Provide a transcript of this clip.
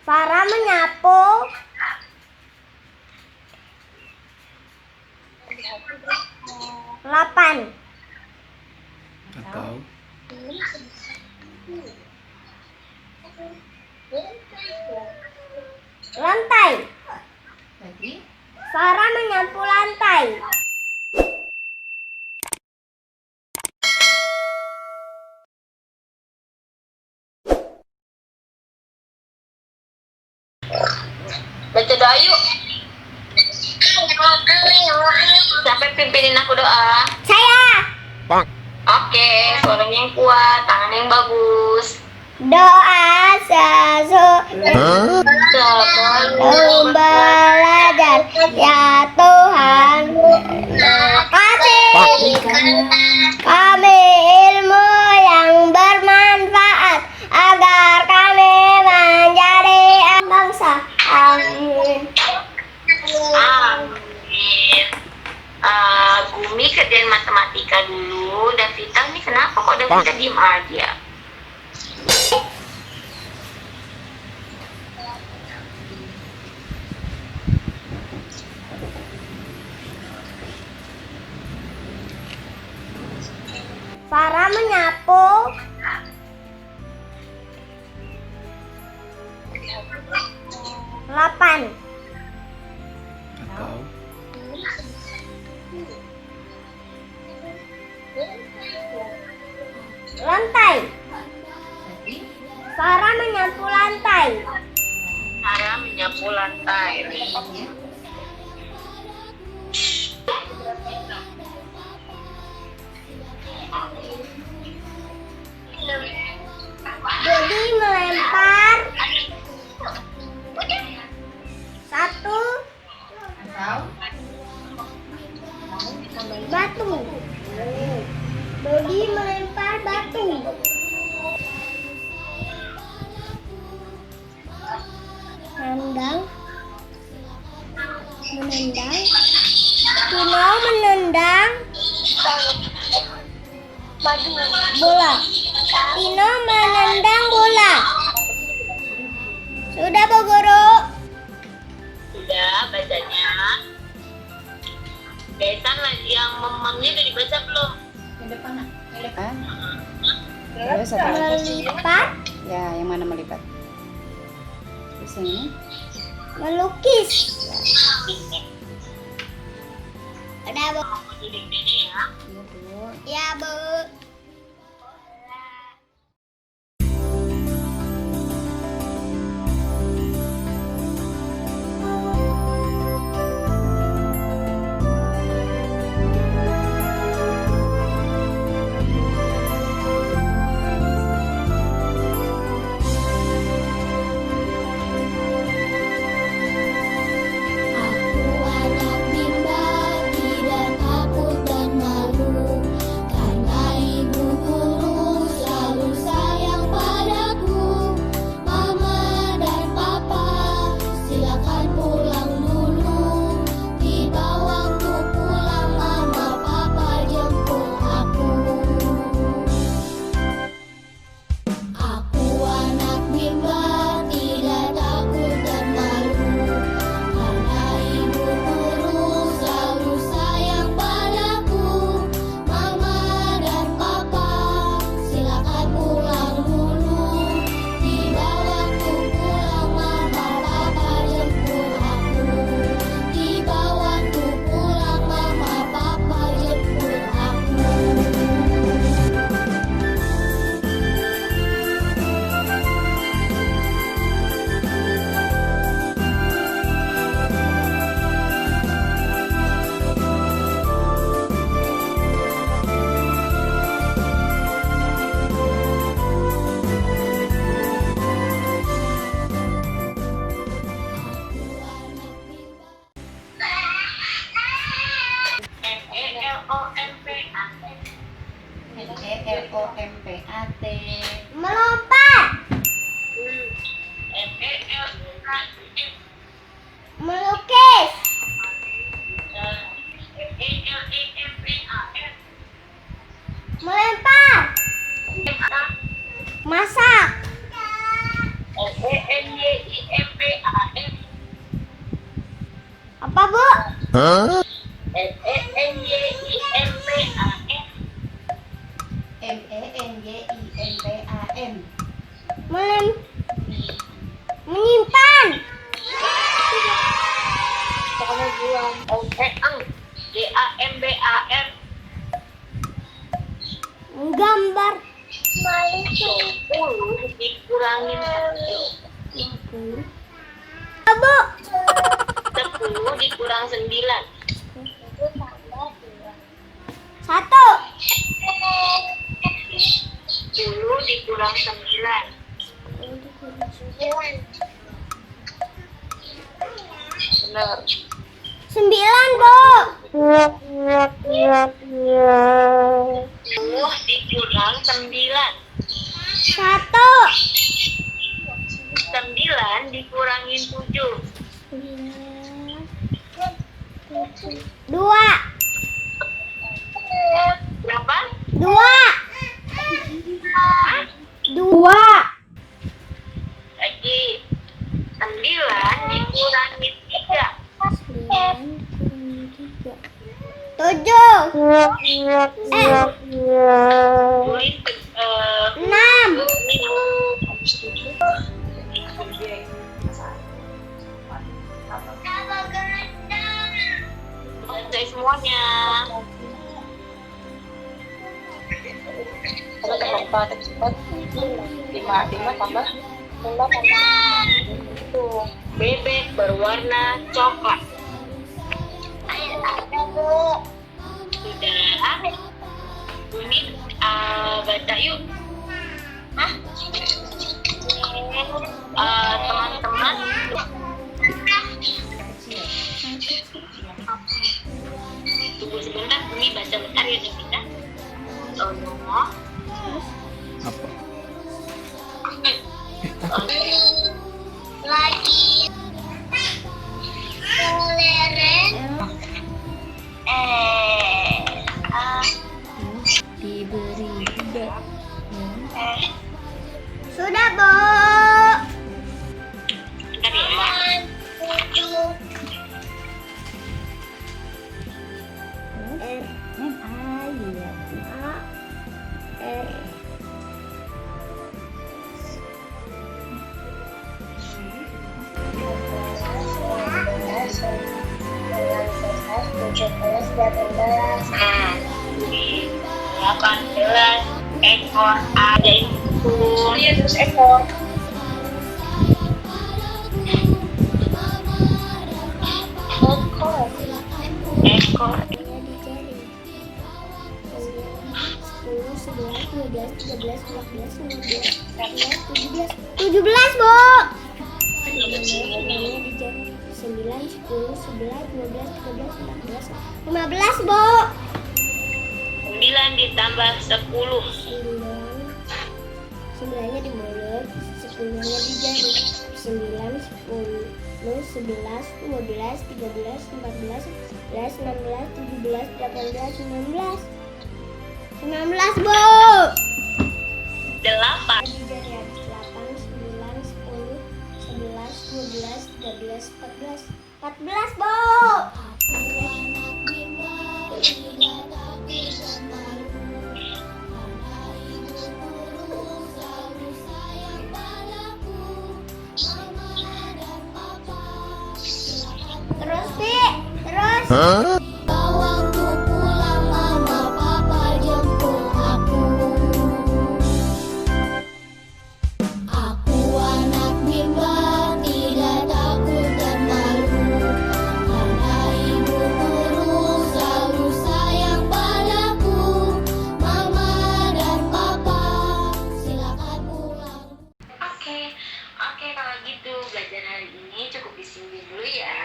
Farah menyapu lapan Atau lantai. Lagi. Farah menyapu lantai. Baca doa yuk. Siapa yang pimpinin aku doa? Saya. Oke, suaranya yang kuat, tangan yang bagus. Doa sebelum belajar, ya Tuhan, kasih kami ilmu yang bermanfaat agar kami menjadi bangsa. Amin. Amin. Gumi kerjain matematika dulu. Davita ini kenapa kok Davita diem aja? Farah menyapu lapan atau lantai. Lagi. Farah menyapu lantai. Sarah menyapu lantai. Ya. Jadi melempar satu Atau batu. Dodi melempar batu. Menendang. Tino menendang bola. Tino menendang bola. Sudah, Bu Guru. Sudah bacanya. Besan yang memangnya udah dibaca belum? yang depan nak. Yang depan. Terus apa lagi? Melipat, Ya, yang mana melipat? Terus yang ini? melukis. Udah, Bu. Mau duduk sini ya. Iya, Bu. Ya, Bu. Aku anak mimba, tidak takut dan malu, karena ibu guru selalu sayang padaku. Mama dan papa, silakan pulang dulu. Tiba waktu pulang, mama papa jemput aku. Aku anak mimba, tidak takut dan malu, karena ibu guru selalu sayang padaku. Mama dan papa, silakan pulang dulu. Tiba waktu pulang, mama papa jemput aku. Tiba waktu pulang, mama papa jemput aku. MELOMPAT. Melompat, melukis, melempar, masak, MENYIMPAN. MENYIMPAN. Menyimpan. GAMBAR. Menggambar. 10 dikurangin 1. Bu. 10 dikurang 9. 1. 10 dikurang 9. 9, Bu. 10 dikurang 9. 1. 9 dikurangin 7. 2. Berapa? 2. 2. Lagi. 9 dikurangin 3. 7. Tulis 6. Selesai semuanya. Terus berapa? Cepat. 5 tambah. Bebek berwarna coklat. Sudah. Ini baca yuk. Teman-teman. Tunggu sebentar, Bumi baca bentar ya kita. Apa? Lagi. Leren. Diberi tidak. Sudah, Bu. Bentar ya, Mbak. 7. Nah, 18 ekor ada itu. Iya, terus ekor. Ekor. 17, Bu. 15, Bu. 9 ditambah 10. 9-nya di mulut, 10-nya di jari. 9, 10, 11, 12, 13, 14, 15, 16, 17, 18, 19. 19, Bu. 8. Di jari ada 8, 9, 10, 11, 12, 13, 14. 14, Bu. Terus, Bi. Terus. Waktu pulang mama papa jemput aku. Aku anak bimba tidak takut dan malu, karena ibu guru selalu sayang padaku. Mama dan papa silakan pulang. Oke, kalau gitu belajar hari ini cukup di sini dulu ya.